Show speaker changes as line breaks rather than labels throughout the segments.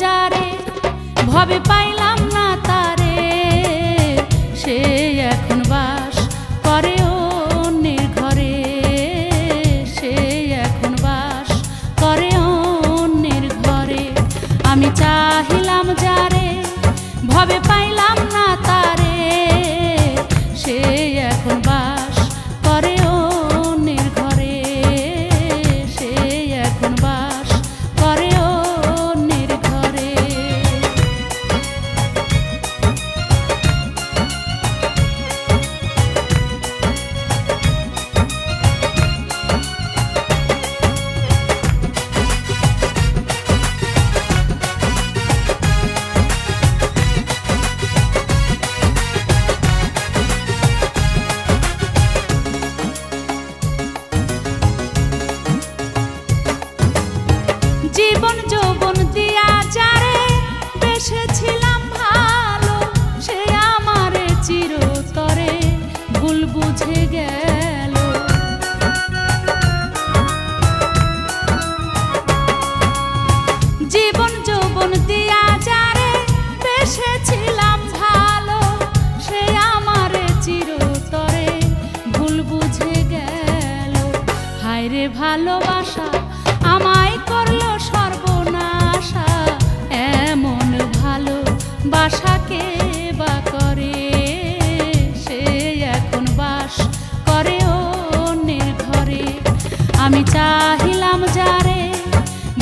যারে ভবে পাইলাম না তারে, সে এখন বাস করে অন্যের ঘরে, সে এখন বাস করে অন্যের ঘরে। আমি চাহিলাম যারে ভবে পাইলাম না তারে, সে এখন বাস করে অন্যের ঘরে, সে এখন বাস করে অন্যের ঘরে। জীবন যৌবন দিয়া যারে বেসেছিলাম ভালো, সে আমারে চিরতরে ভুল বুঝে গেল। জীবন যৌবন দিয়া যারে বেসেছিলাম ভালো, সে আমারে চিরতরে ভুল বুঝে গেল। হায় রে ভালোবাসা আমায় করলো সর্বনাশা, এমন ভালো বাসাকে বা করে, সে এখন বাস করে অন্যের ঘরে। আমি চাহিলাম যারে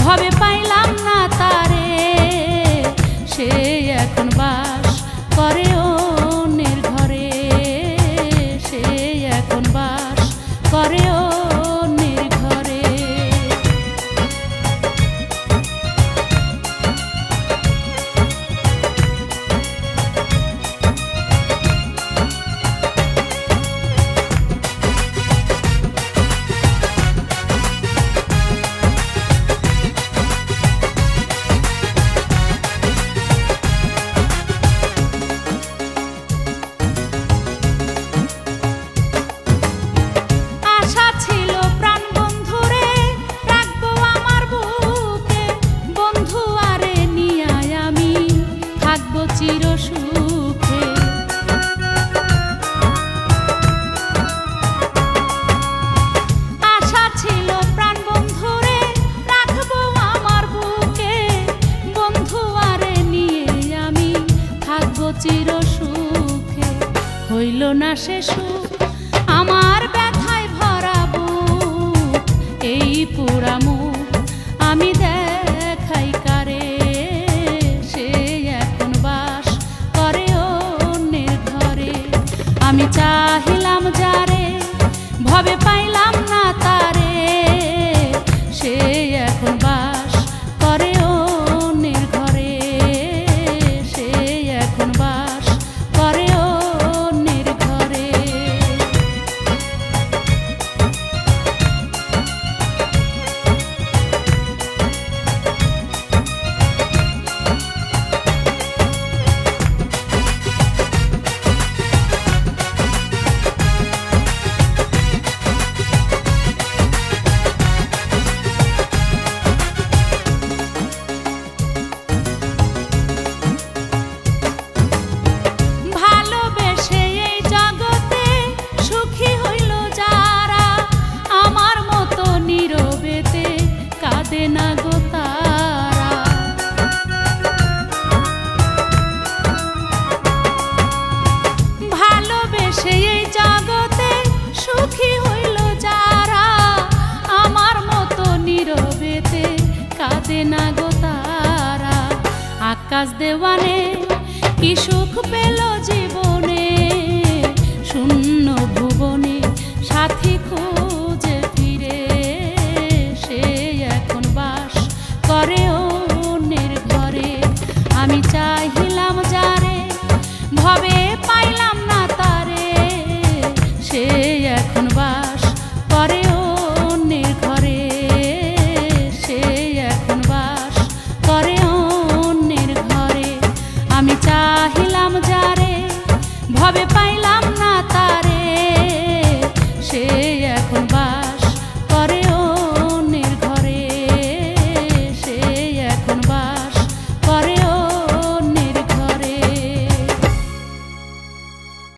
ভবে পাইলাম না তারে, সে এখন বাস করে অন্যের ঘরে, সে এখন বাস করে অন্যের ঘরে। আশা ছিল প্রাণ বন্ধুরে রাখবো আমার বুকে, বন্ধু আরে নিয়ায় আমি থাকবো চির সুখে। আশা ছিল প্রাণ বন্ধুরে রাখবো আমার বুকে, বন্ধু আরে নিয়ে আমি থাকবো চির সুখে। হইল না সে সুখ আমার ব্যথায় ভরা বুক, এই পুরা মুখ আমি দেখাই কারে, সে এখন বাস করে অন্যের ঘরে। আমি চাহিলাম যারে ভবে পাইলাম না তারে, সে এখন বাস করে অন্যের ঘরে, সে এখন বাস করে অন্যের ঘরে। ভালোবেসে এই জগতে সুখী হইল যারা, আমার মতো নীরবেতে কাঁদে না গো তারা। ভালোবেসে এই জগতে সুখী হইল যারা, আমার মতো নীরবেতে কাঁদে না গো তারা। আকাশ দেওয়ানে কি সুখ পেল জীবনে, শূন্য ভুবনে সাথী খুঁজে ফিরে, সে এখন বাস করে অন্যের ঘরে। আমি চাহিলাম যারে ভবে পাইলাম না তারে, সে এখন বাস করে অন্যের ঘরে, সে এখন বাস করে অন্যের ঘরে। আমি চাহিলাম যারে ভবে পাইলাম